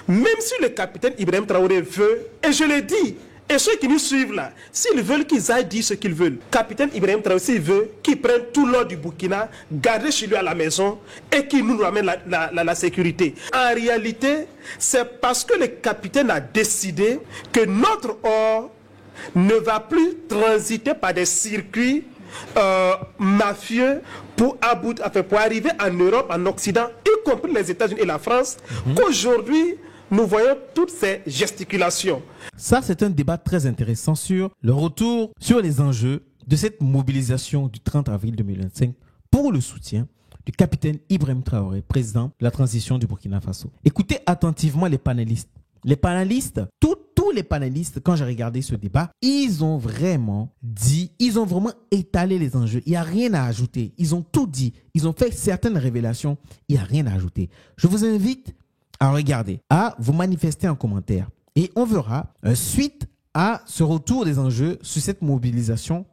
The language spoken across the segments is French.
Même si le capitaine Ibrahim Traoré veut, et je l'ai dit, et ceux qui nous suivent là, s'ils veulent qu'ils aillent dire ce qu'ils veulent, capitaine Ibrahim Traoré, s'il veut qu'il prenne tout l'or du Burkina, garder chez lui à la maison et qu'il nous ramène la sécurité. En réalité, c'est parce que le capitaine a décidé que notre or ne va plus transiter par des circuits mafieux pour arriver en Europe, en Occident, y compris les États-Unis et la France, qu'aujourd'hui, nous voyons toutes ces gesticulations. Ça, c'est un débat très intéressant sur le retour, sur les enjeux de cette mobilisation du 30 avril 2025 pour le soutien du capitaine Ibrahim Traoré, président de la transition du Burkina Faso. Écoutez attentivement les panélistes. Les panélistes, tous les panélistes, quand j'ai regardé ce débat, ils ont vraiment étalé les enjeux. Il n'y a rien à ajouter. Ils ont tout dit. Ils ont fait certaines révélations. Il n'y a rien à ajouter. Je vous invite à regarder, à vous manifester en commentaire. Et on verra, suite à ce retour des enjeux sur cette mobilisation.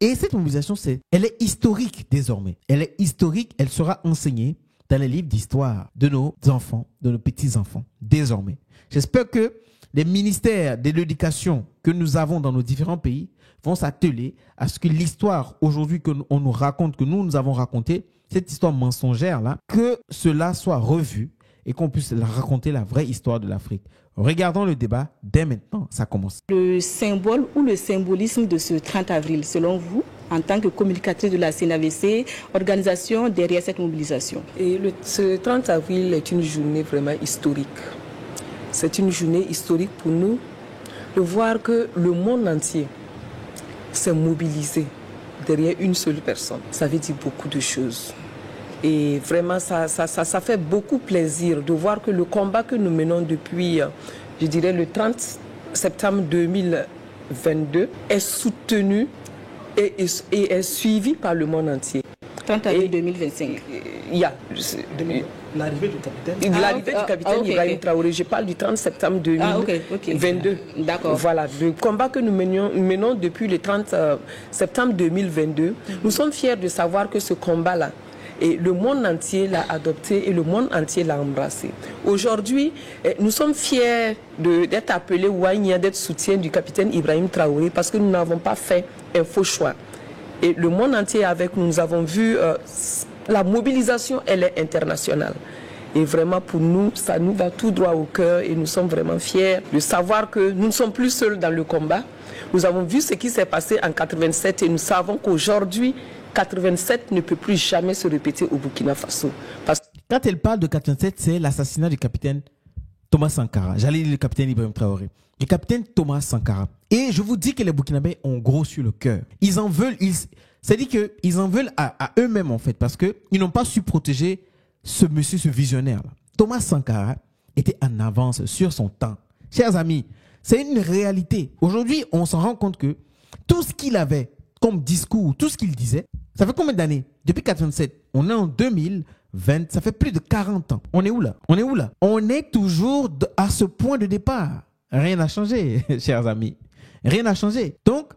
Et cette mobilisation, elle est historique désormais. Elle est historique, elle sera enseignée dans les livres d'histoire de nos enfants, de nos petits-enfants, désormais. J'espère que les ministères de l'éducation que nous avons dans nos différents pays vont s'atteler à ce que l'histoire aujourd'hui qu'on nous raconte, que nous avons racontée, cette histoire mensongère-là, que cela soit revu et qu'on puisse raconter la vraie histoire de l'Afrique. Regardons le débat dès maintenant, ça commence. Le symbole ou le symbolisme de ce 30 avril, selon vous, en tant que communicatrice de la CNAVC, organisation derrière cette mobilisation? Ce 30 avril est une journée vraiment historique. C'est une journée historique pour nous de voir que le monde entier s'est mobilisé derrière une seule personne. Ça veut dire beaucoup de choses. Et vraiment, ça fait beaucoup plaisir de voir que le combat que nous menons depuis, je dirais, le 30 septembre 2022 est soutenu et est suivi par le monde entier. 30 avril 2025. Il y a l'arrivée du capitaine. L'arrivée du capitaine Ibrahim Traoré. Je parle du 30 septembre 2022. D'accord. Voilà, le combat que nous menons depuis le 30 septembre 2022. Nous sommes fiers de savoir que ce combat-là, et le monde entier l'a adopté et le monde entier l'a embrassé. Aujourd'hui, nous sommes fiers d'être appelés Ouagna, d'être soutien du capitaine Ibrahim Traoré parce que nous n'avons pas fait un faux choix. Et le monde entier avec nous, nous avons vu la mobilisation, elle est internationale. Et vraiment pour nous, ça nous va tout droit au cœur et nous sommes vraiment fiers de savoir que nous ne sommes plus seuls dans le combat. Nous avons vu ce qui s'est passé en 87 et nous savons qu'aujourd'hui, 87 ne peut plus jamais se répéter au Burkina Faso. Quand elle parle de 87, c'est l'assassinat du capitaine Thomas Sankara. J'allais dire le capitaine Ibrahim Traoré. Le capitaine Thomas Sankara. Et je vous dis que les Burkinabés ont gros sur le cœur. Ils en veulent, c'est-à-dire qu'ils en veulent à eux-mêmes en fait, parce qu'ils n'ont pas su protéger ce monsieur, ce visionnaire-là. Thomas Sankara était en avance sur son temps. Chers amis, c'est une réalité. Aujourd'hui, on s'en rend compte que tout ce qu'il avait comme discours, tout ce qu'il disait, ça fait combien d'années? Depuis 87, on est en 2020, ça fait plus de 40 ans. On est où là? On est toujours à ce point de départ. Rien n'a changé, chers amis. Rien n'a changé. Donc,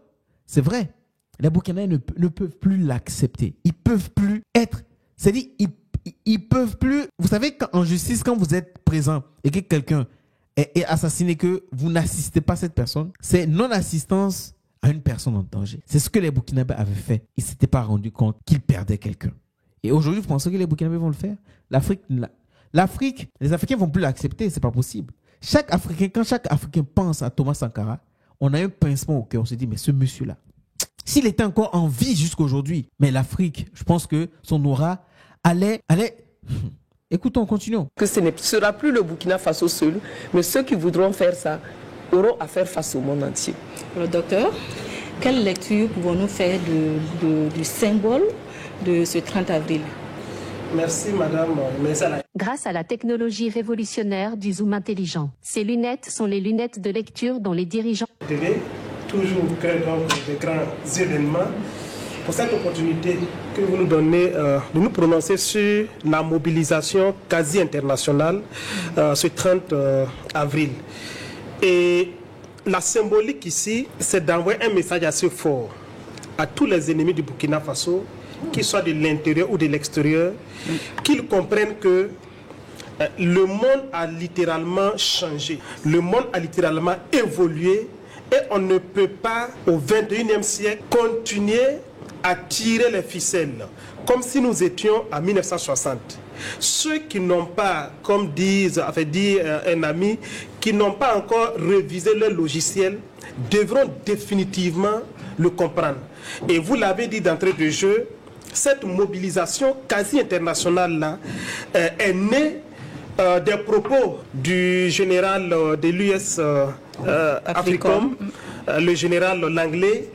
c'est vrai, les Burkinabés ne peuvent plus l'accepter. Ils peuvent plus être, c'est-à-dire, ils peuvent plus, vous savez, en justice, quand vous êtes présent et que quelqu'un est assassiné, que vous n'assistez pas à cette personne, c'est non-assistance à une personne en danger. C'est ce que les Burkinabés avaient fait. Ils ne s'étaient pas rendus compte qu'ils perdaient quelqu'un. Et aujourd'hui, vous pensez que les Burkinabés vont le faire? L'Afrique, les Africains ne vont plus l'accepter, ce n'est pas possible. Quand chaque Africain pense à Thomas Sankara, on a un pincement au cœur. On se dit, mais ce monsieur-là, s'il était encore en vie jusqu'aujourd'hui, mais l'Afrique, je pense que son aura allait... Écoutons, continuons. Que ce ne sera plus le Burkina Faso seul, mais ceux qui voudront faire ça auront à faire face au monde entier. Alors, docteur, quelle lecture pouvons-nous faire du symbole de ce 30 avril? Merci, madame. Grâce à la technologie révolutionnaire du zoom intelligent, ces lunettes sont les lunettes de lecture dont les dirigeants... Toujours de grands événements. Pour cette opportunité que vous nous donnez de nous prononcer sur la mobilisation quasi internationale ce 30 avril. Et la symbolique ici, c'est d'envoyer un message assez fort à tous les ennemis du Burkina Faso, qu'ils soient de l'intérieur ou de l'extérieur, qu'ils comprennent que Le monde a littéralement changé. Le monde a littéralement évolué. Et on ne peut pas, au 21e siècle, continuer à tirer les ficelles comme si nous étions en 1960. Ceux qui n'ont pas, comme dit un ami, qui n'ont pas encore révisé leur logiciel, devront définitivement le comprendre. Et vous l'avez dit d'entrée de jeu, cette mobilisation quasi internationale-là est née des propos du général de l'US Africom, le général Langlais,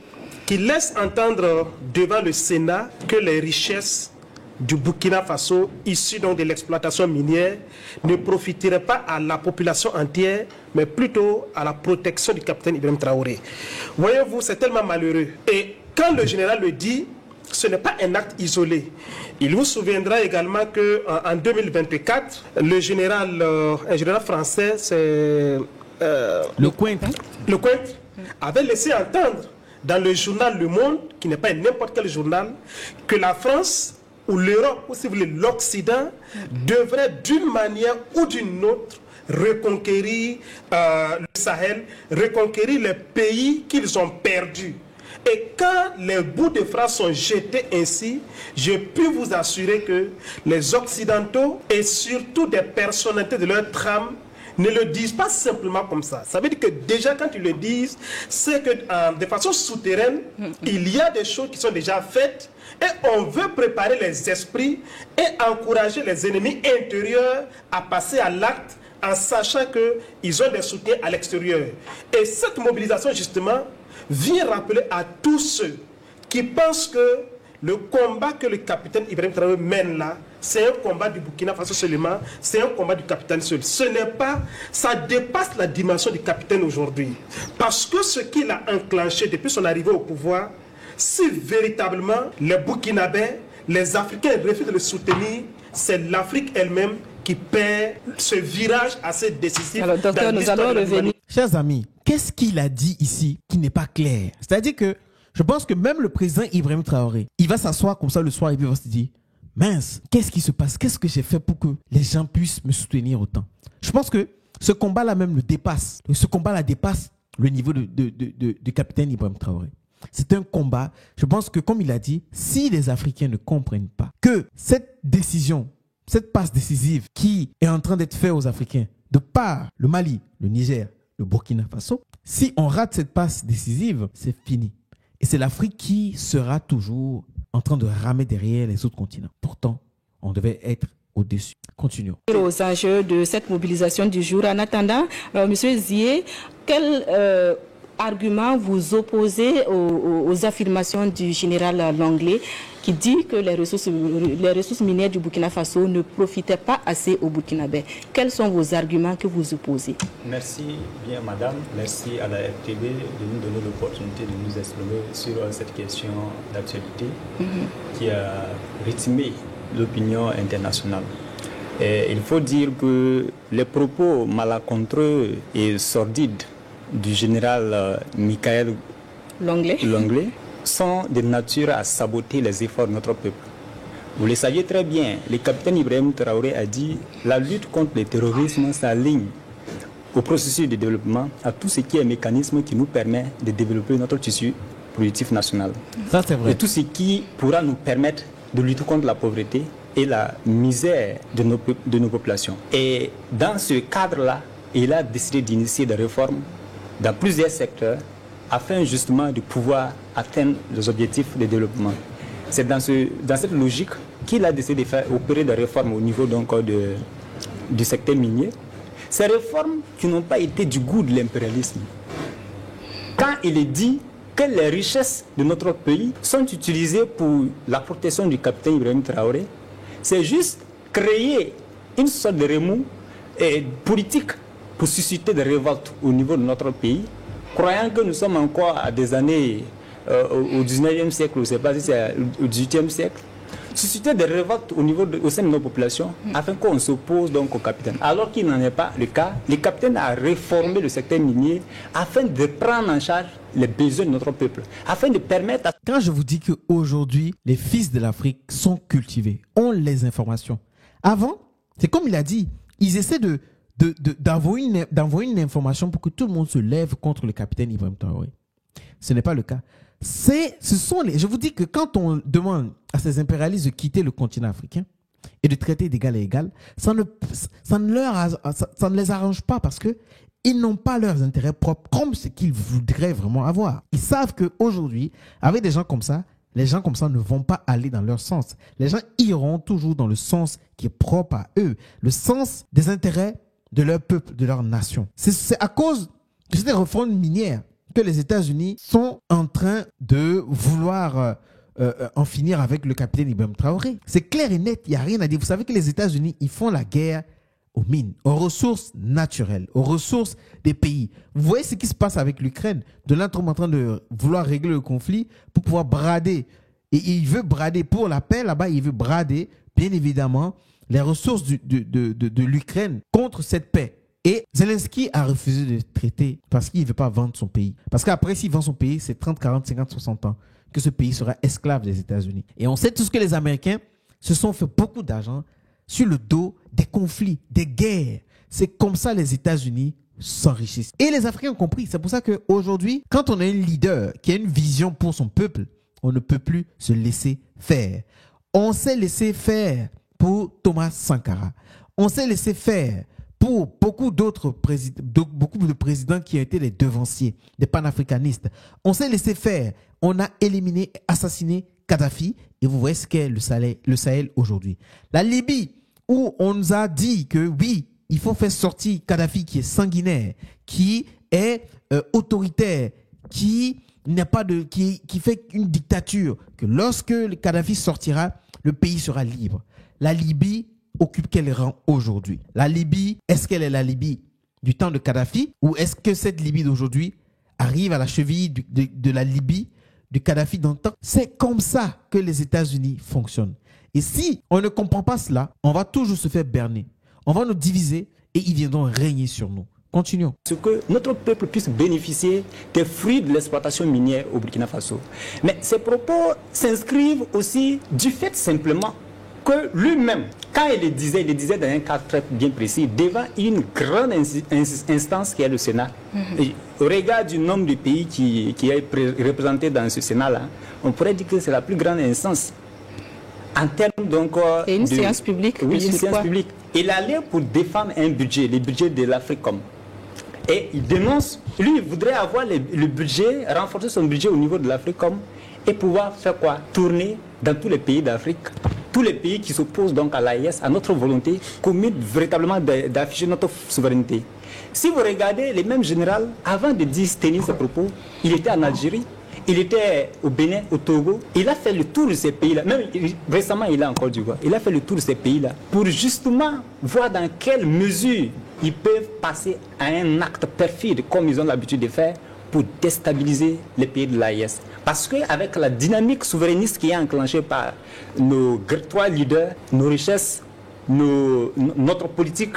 qui laisse entendre devant le Sénat que les richesses du Burkina Faso, issues donc de l'exploitation minière, ne profiteraient pas à la population entière, mais plutôt à la protection du capitaine Ibrahim Traoré. Voyez-vous, c'est tellement malheureux. Et quand le général le dit, ce n'est pas un acte isolé. Il vous souviendra également qu'en 2024, un général français, c'est Lecointre, avait laissé entendre dans le journal Le Monde, qui n'est pas n'importe quel journal, que la France ou l'Europe, ou si vous voulez l'Occident, devrait d'une manière ou d'une autre reconquérir le Sahel, reconquérir les pays qu'ils ont perdus. Et quand les bouts de phrases sont jetés ainsi, je peux vous assurer que les Occidentaux et surtout des personnalités de leur trame ne le disent pas simplement comme ça. Ça veut dire que déjà quand ils le disent, c'est que de façon souterraine, il y a des choses qui sont déjà faites et on veut préparer les esprits et encourager les ennemis intérieurs à passer à l'acte en sachant qu'ils ont des soutiens à l'extérieur. Et cette mobilisation justement vient rappeler à tous ceux qui pensent que le combat que le capitaine Ibrahim Traoré mène là, c'est un combat du Burkina Faso seulement, c'est un combat du capitaine seul. Ce n'est pas, ça dépasse la dimension du capitaine aujourd'hui. Parce que ce qu'il a enclenché depuis son arrivée au pouvoir, si véritablement les Burkinabés, les Africains refusent de le soutenir, c'est l'Afrique elle-même qui perd ce virage assez décisif. Alors, docteur, nous allons revenir. Chers amis, qu'est-ce qu'il a dit ici qui n'est pas clair? C'est-à-dire que je pense que même le président Ibrahim Traoré, il va s'asseoir comme ça le soir et puis il va se dire, mince, qu'est-ce qui se passe? Qu'est-ce que j'ai fait pour que les gens puissent me soutenir autant? Je pense que ce combat-là même le dépasse. Ce combat-là dépasse le niveau du capitaine Ibrahim Traoré. C'est un combat, je pense que comme il a dit, si les Africains ne comprennent pas que cette décision, cette passe décisive qui est en train d'être faite aux Africains, de par le Mali, le Niger, le Burkina Faso, si on rate cette passe décisive, c'est fini. Et c'est l'Afrique qui sera toujours en train de ramer derrière les autres continents. Pourtant, on devait être au-dessus. Continuons. Aux enjeux de cette mobilisation du jour. En attendant, M. Zié, quel argument vous opposez aux affirmations du général Langlais qui dit que les ressources minières du Burkina Faso ne profitaient pas assez aux Burkinabés? Quels sont vos arguments que vous opposez? Merci bien madame, merci à la RTB de nous donner l'opportunité de nous exprimer sur cette question d'actualité qui a rythmé l'opinion internationale. Et il faut dire que les propos malencontreux et sordides du général Michael Langlais sont de nature à saboter les efforts de notre peuple. Vous le saviez très bien, le capitaine Ibrahim Traoré a dit la lutte contre le terrorisme s'aligne au processus de développement, à tout ce qui est mécanisme qui nous permet de développer notre tissu productif national. Ça, c'est vrai. Et tout ce qui pourra nous permettre de lutter contre la pauvreté et la misère de nos populations. Et dans ce cadre-là, il a décidé d'initier des réformes dans plusieurs secteurs afin justement de pouvoir atteindre les objectifs de développement. C'est dans cette logique qu'il a décidé de faire opérer des réformes au niveau donc, du secteur minier. Ces réformes qui n'ont pas été du goût de l'impérialisme. Quand il est dit que les richesses de notre pays sont utilisées pour la protection du capitaine Ibrahim Traoré, c'est juste créer une sorte de remous politique pour susciter des révoltes au niveau de notre pays, croyant que nous sommes encore à des années au 19e siècle, je ne sais pas si c'est au 18e siècle, susciter des révoltes au sein de nos populations afin qu'on s'oppose donc au capitaine. Alors qu'il n'en est pas le cas, le capitaine a réformé le secteur minier afin de prendre en charge les besoins de notre peuple, afin de permettre à... Quand je vous dis qu'aujourd'hui, les fils de l'Afrique sont cultivés, ont les informations. Avant, c'est comme il a dit, Ils essaient d'envoyer une information pour que tout le monde se lève contre le capitaine Ibrahim Traoré. Ce n'est pas le cas. Je vous dis que quand on demande à ces impérialistes de quitter le continent africain et de traiter d'égal à égal, ça ne les arrange pas parce qu'ils n'ont pas leurs intérêts propres comme ce qu'ils voudraient vraiment avoir. Ils savent qu'aujourd'hui, avec des gens comme ça, les gens comme ça ne vont pas aller dans leur sens. Les gens iront toujours dans le sens qui est propre à eux, le sens des intérêts de leur peuple, de leur nation. C'est à cause de cette réforme minière que les États-Unis sont en train de vouloir en finir avec le capitaine Ibrahim Traoré. C'est clair et net, il n'y a rien à dire. Vous savez que les États-Unis, ils font la guerre aux mines, aux ressources naturelles, aux ressources des pays. Vous voyez ce qui se passe avec l'Ukraine. De là, on est en train de vouloir régler le conflit pour pouvoir brader. Et il veut brader pour la paix, là-bas, il veut brader, bien évidemment, les ressources de l'Ukraine contre cette paix. Et Zelensky a refusé de traiter parce qu'il ne veut pas vendre son pays. Parce qu'après, s'il vend son pays, c'est 30, 40, 50, 60 ans que ce pays sera esclave des États-Unis. Et on sait tous que les Américains se sont fait beaucoup d'argent sur le dos des conflits, des guerres. C'est comme ça les États-Unis s'enrichissent. Et les Africains ont compris. C'est pour ça qu'aujourd'hui, quand on a un leader qui a une vision pour son peuple, on ne peut plus se laisser faire. On s'est laissé faire pour Thomas Sankara. On s'est laissé faire pour beaucoup d'autres présidents, beaucoup de présidents qui ont été des devanciers, des panafricanistes. On s'est laissé faire. On a éliminé, assassiné Kadhafi. Et vous voyez ce qu'est le Sahel aujourd'hui. La Libye, où on nous a dit que oui, il faut faire sortir Kadhafi qui est sanguinaire, qui est autoritaire, qui fait une dictature, que lorsque le Kadhafi sortira, le pays sera libre. La Libye occupe quel rang aujourd'hui? La Libye, est-ce qu'elle est la Libye du temps de Kadhafi ou est-ce que cette Libye d'aujourd'hui arrive à la cheville de la Libye du Kadhafi d'antan? C'est comme ça que les États-Unis fonctionnent. Et si on ne comprend pas cela, on va toujours se faire berner. On va nous diviser et ils viendront régner sur nous. Continuons. Ce que notre peuple puisse bénéficier des fruits de l'exploitation minière au Burkina Faso. Mais ces propos s'inscrivent aussi du fait simplement que lui-même, quand il le disait dans un cadre très bien précis, devant une grande instance qui est le Sénat. Et au regard du nombre de pays qui est représenté dans ce Sénat-là, on pourrait dire que c'est la plus grande instance. En termes donc et une séance publique. Oui, une séance publique. Il allait pour défendre un budget, le budget de l'Africom. Et il dénonce, lui, il voudrait avoir le budget, renforcer son budget au niveau de l'Africom et pouvoir faire quoi? Tourner dans tous les pays d'Afrique. Tous les pays qui s'opposent donc à l'AES, à notre volonté commune véritablement d'afficher notre souveraineté. Si vous regardez les mêmes généraux, avant de tenir ces propos, il était en Algérie, il était au Bénin, au Togo, il a fait le tour de ces pays-là, même récemment il est en Côte d'Ivoire, il a fait le tour de ces pays-là pour justement voir dans quelle mesure ils peuvent passer à un acte perfide comme ils ont l'habitude de faire pour déstabiliser les pays de l'AES. Parce qu'avec la dynamique souverainiste qui est enclenchée par nos trois leaders, nos richesses, notre politique,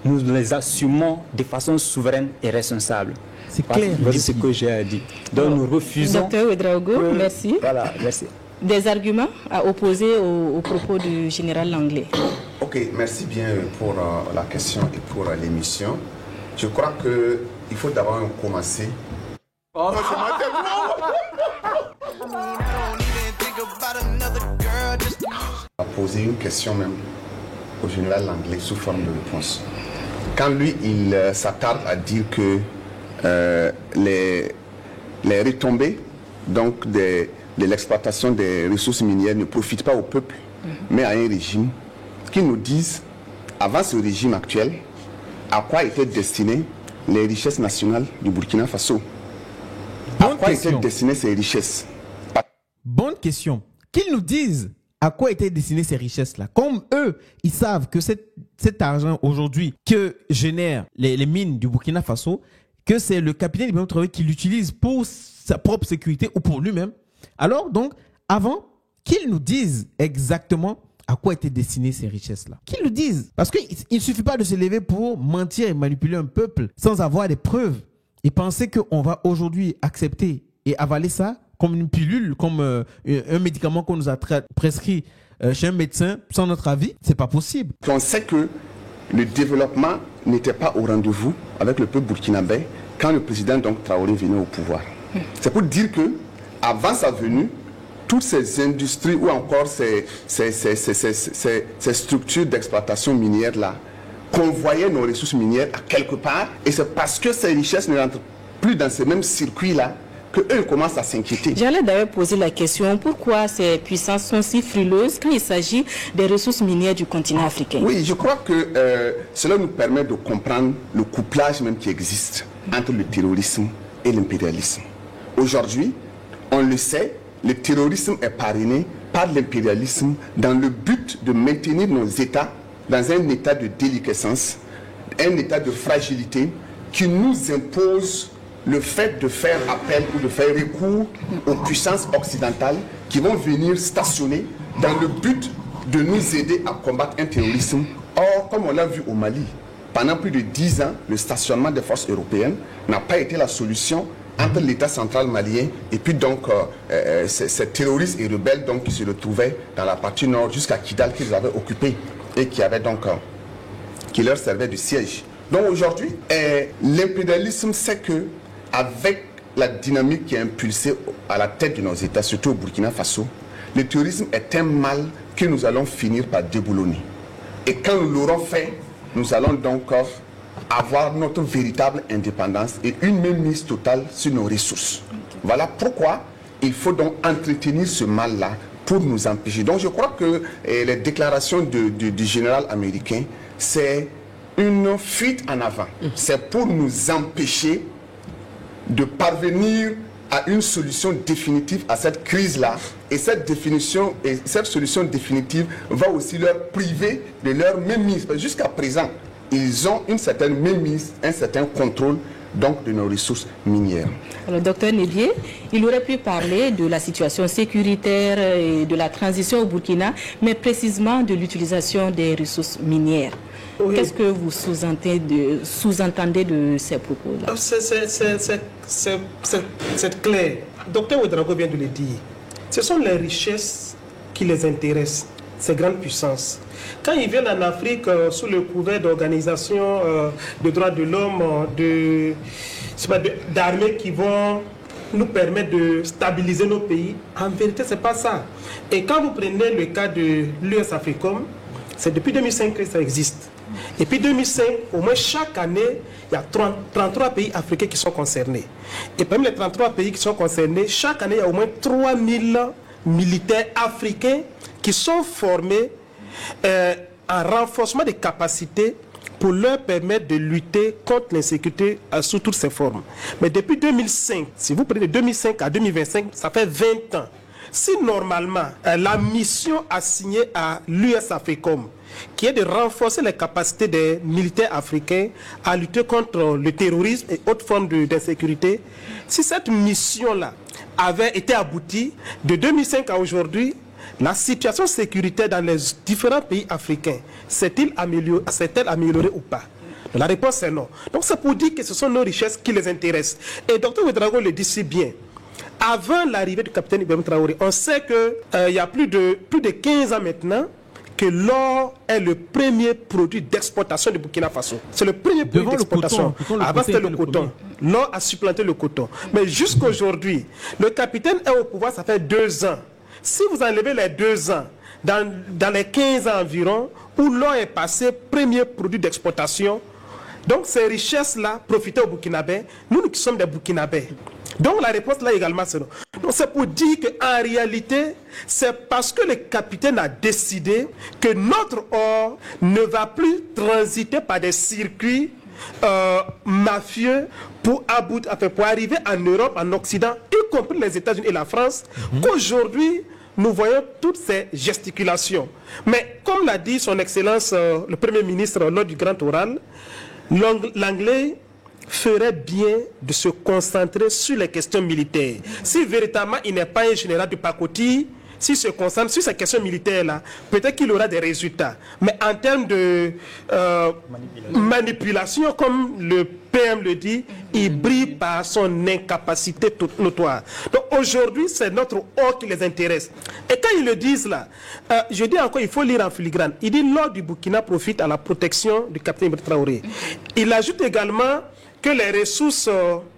nous les assumons de façon souveraine et responsable. C'est clair. Voici ce que j'ai à dire. Donc nous refusons... Docteur Ouedraogo, merci. Voilà, merci. Des arguments à opposer aux propos du général Langlais. Ok, merci bien pour la question et pour l'émission. Je crois qu'il faut d'abord commencer. Oh, non, à poser une question même au général Langlais sous forme de réponse. Quand lui, il s'attarde à dire que les retombées donc de l'exploitation des ressources minières ne profitent pas au peuple, mais à un régime, qu'ils nous disent, avant ce régime actuel, à quoi étaient destinées les richesses nationales du Burkina Faso. À quoi étaient destinées ces richesses? Bonne question. Qu'ils nous disent à quoi étaient destinées ces richesses-là. Comme eux, ils savent que cet argent aujourd'hui que génèrent les mines du Burkina Faso, que c'est le capitaine Ibrahim Traoré qui l'utilise pour sa propre sécurité ou pour lui-même. Alors donc, avant qu'ils nous disent exactement à quoi étaient destinées ces richesses-là. Qu'ils nous disent. Parce qu'il ne suffit pas de se lever pour mentir et manipuler un peuple sans avoir des preuves et penser qu'on va aujourd'hui accepter et avaler ça comme une pilule, comme un médicament qu'on nous a prescrit chez un médecin sans notre avis. C'est pas possible. On sait que le développement n'était pas au rendez-vous avec le peuple burkinabé quand le président donc Traoré venait au pouvoir. C'est pour dire que avant sa venue, toutes ces industries ou encore ces structures d'exploitation minière là convoyaient nos ressources minières à quelque part, et c'est parce que ces richesses ne rentrent plus dans ces mêmes circuits là qu'eux commencent à s'inquiéter. J'allais d'ailleurs poser la question, pourquoi ces puissances sont si frileuses quand il s'agit des ressources minières du continent africain? Oui, je crois que cela nous permet de comprendre le couplage même qui existe entre le terrorisme et l'impérialisme. Aujourd'hui, on le sait, le terrorisme est parrainé par l'impérialisme dans le but de maintenir nos États dans un état de déliquescence, un état de fragilité qui nous impose le fait de faire appel ou de faire recours aux puissances occidentales qui vont venir stationner dans le but de nous aider à combattre un terrorisme. Or, comme on l'a vu au Mali, pendant plus de 10 ans, le stationnement des forces européennes n'a pas été la solution entre l'État central malien et puis donc ces terroristes et rebelles donc, qui se retrouvaient dans la partie nord jusqu'à Kidal qu'ils avaient occupé et qui avaient donc qui leur servait de siège. Donc aujourd'hui, l'impérialisme sait que avec la dynamique qui est impulsée à la tête de nos États, surtout au Burkina Faso, le terrorisme est un mal que nous allons finir par déboulonner. Et quand nous l'aurons fait, nous allons donc avoir notre véritable indépendance et une mainmise totale sur nos ressources. Voilà pourquoi il faut donc entretenir ce mal-là pour nous empêcher. Donc je crois que les déclarations du général américain, c'est une fuite en avant. C'est pour nous empêcher de parvenir à une solution définitive à cette crise-là. Et cette solution définitive va aussi leur priver de leur mainmise. Jusqu'à présent, ils ont une certaine mainmise, un certain contrôle donc de nos ressources minières. Alors, docteur Nébié, il aurait pu parler de la situation sécuritaire et de la transition au Burkina, mais précisément de l'utilisation des ressources minières. Oui. Qu'est-ce que vous sous-entendez de ces propos-là? C'est clair. Docteur Ouedraogo vient de le dire. Ce sont les richesses qui les intéressent, ces grandes puissances. Quand ils viennent en Afrique sous le couvert d'organisations de droits de l'homme, d'armées qui vont nous permettre de stabiliser nos pays, en vérité, ce n'est pas ça. Et quand vous prenez le cas de l'US Africom, c'est depuis 2005 que ça existe. Et puis 2005, au moins chaque année, il y a 33 pays africains qui sont concernés. Et parmi les 33 pays qui sont concernés, chaque année, il y a au moins 3000 militaires africains qui sont formés en renforcement des capacités pour leur permettre de lutter contre l'insécurité sous toutes ses formes. Mais depuis 2005, si vous prenez de 2005 à 2025, ça fait 20 ans. Si normalement, la mission assignée à l'US Africom, qui est de renforcer les capacités des militaires africains à lutter contre le terrorisme et autres formes d'insécurité, si cette mission-là avait été aboutie, de 2005 à aujourd'hui, la situation sécuritaire dans les différents pays africains s'est-elle améliorée ou pas? La réponse est non. Donc c'est pour dire que ce sont nos richesses qui les intéressent. Et Dr Ouedraogo le dit si bien. Avant l'arrivée du capitaine Ibrahim Traoré, on sait qu'il y a plus de 15 ans maintenant que l'or est le premier produit d'exportation de Burkina Faso. C'est le premier produit d'exportation. Avant c'était le coton. L'or a supplanté le coton. Mais jusqu'à aujourd'hui, le capitaine est au pouvoir, ça fait 2 ans. Si vous enlevez les 2 ans, dans les 15 ans environ, où l'or est passé premier produit d'exportation, donc ces richesses-là profitaient aux Burkinabés, nous qui sommes des Burkinabés. Donc la réponse là également c'est non. Donc c'est pour dire qu'en réalité, c'est parce que le capitaine a décidé que notre or ne va plus transiter par des circuits mafieux pour arriver en Europe, en Occident, y compris les États-Unis et la France, qu'aujourd'hui, nous voyons toutes ces gesticulations. Mais comme l'a dit son Excellence le Premier ministre lors du grand oral, l'anglais ferait bien de se concentrer sur les questions militaires. Si véritablement il n'est pas un général de pacotille, s'il se concentre sur ces questions militaires-là, peut-être qu'il aura des résultats. Mais en termes de manipulation, comme le PM le dit, il brille par son incapacité notoire. Donc aujourd'hui, c'est notre or qui les intéresse. Et quand ils le disent là, je dis encore, il faut lire en filigrane. Il dit l'or du Burkina profite à la protection du capitaine Ibrahim Traoré. Il ajoute également que les ressources,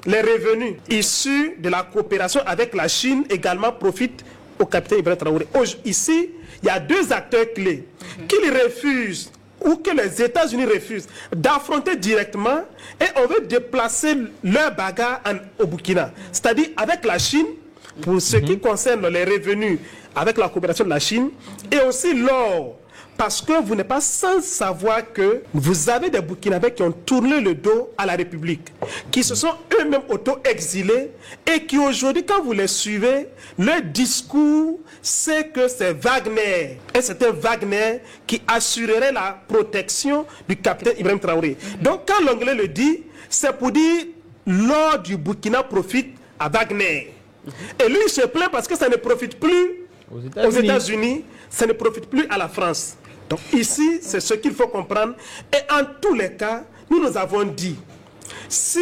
les revenus issus de la coopération avec la Chine également profitent au capitaine Ibrahim Traoré. Ici, il y a deux acteurs clés qu'ils refusent ou que les États-Unis refusent d'affronter directement et on veut déplacer leur bagarre au Burkina. C'est-à-dire avec la Chine, pour ce qui concerne les revenus avec la coopération de la Chine, et aussi l'or. Parce que vous n'êtes pas sans savoir que vous avez des Burkinabés qui ont tourné le dos à la République, qui se sont eux-mêmes auto-exilés et qui aujourd'hui, quand vous les suivez, leur discours, c'est que c'est Wagner. Et c'était Wagner qui assurerait la protection du capitaine Ibrahim Traoré. Donc quand l'anglais le dit, c'est pour dire l'or du Burkina profite à Wagner. Et lui, il se plaint parce que ça ne profite plus aux États-Unis, ça ne profite plus à la France. Donc ici, c'est ce qu'il faut comprendre. Et en tous les cas, nous avons dit, si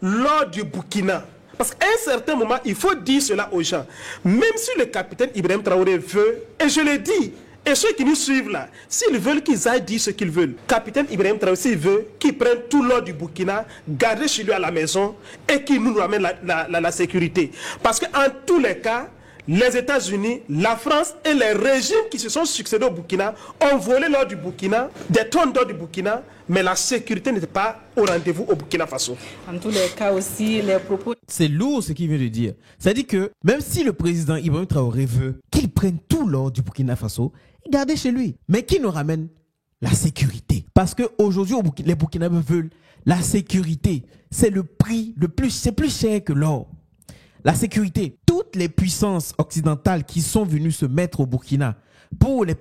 l'or du Burkina, parce qu'à un certain moment, il faut dire cela aux gens, même si le capitaine Ibrahim Traoré veut, et je le dis, et ceux qui nous suivent là, s'ils veulent qu'ils aillent dire ce qu'ils veulent, capitaine Ibrahim Traoré, s'il veut qu'il prenne tout l'or du Burkina, garder chez lui à la maison, et qu'il nous ramène la sécurité. Parce qu'en tous les cas, les États-Unis, la France et les régimes qui se sont succédés au Burkina ont volé l'or du Burkina, des tonnes d'or du Burkina, mais la sécurité n'était pas au rendez-vous au Burkina Faso. En tous les cas aussi, les propos... C'est lourd ce qu'il vient de dire. C'est-à-dire que même si le président Ibrahim Traoré veut qu'il prenne tout l'or du Burkina Faso, gardez chez lui, mais qu'il nous ramène la sécurité. Parce qu'aujourd'hui, les Burkinabés veulent la sécurité. C'est le prix c'est plus cher que l'or. La sécurité, toutes les puissances occidentales qui sont venues se mettre au Burkina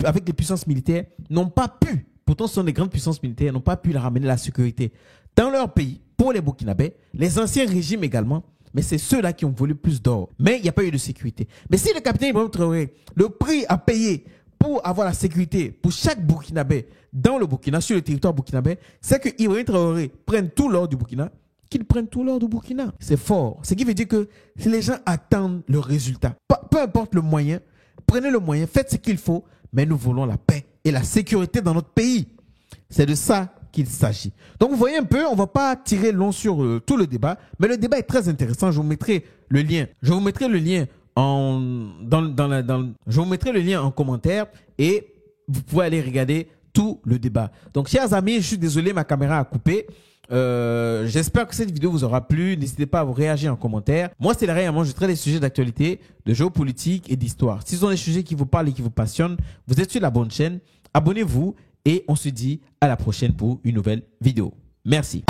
avec les puissances militaires n'ont pas pu, pourtant ce sont des grandes puissances militaires, n'ont pas pu leur ramener la sécurité dans leur pays, pour les Burkinabés, les anciens régimes également, mais c'est ceux-là qui ont volé plus d'or. Mais il n'y a pas eu de sécurité. Mais si le capitaine Ibrahim Traoré, le prix à payer pour avoir la sécurité pour chaque Burkinabé dans le Burkina, sur le territoire burkinabé, c'est que Ibrahim Traoré prenne tout l'or du Burkina, qu'ils prennent tout l'or du Burkina. C'est fort. Ce qui veut dire que si les gens attendent le résultat, peu importe le moyen, prenez le moyen, faites ce qu'il faut, mais nous voulons la paix et la sécurité dans notre pays. C'est de ça qu'il s'agit. Donc vous voyez un peu, on ne va pas tirer long sur tout le débat, mais le débat est très intéressant. Je vous mettrai le lien. Je vous mettrai le lien je vous mettrai le lien en commentaire et vous pouvez aller regarder tout le débat. Donc chers amis, je suis désolé, ma caméra a coupé. J'espère que cette vidéo vous aura plu. N'hésitez pas à vous réagir en commentaire. Moi, c'est Larry Amon. Je traite des sujets d'actualité, de géopolitique et d'histoire. Si ce sont des sujets qui vous parlent et qui vous passionnent, vous êtes sur la bonne chaîne. Abonnez-vous et on se dit à la prochaine pour une nouvelle vidéo. Merci.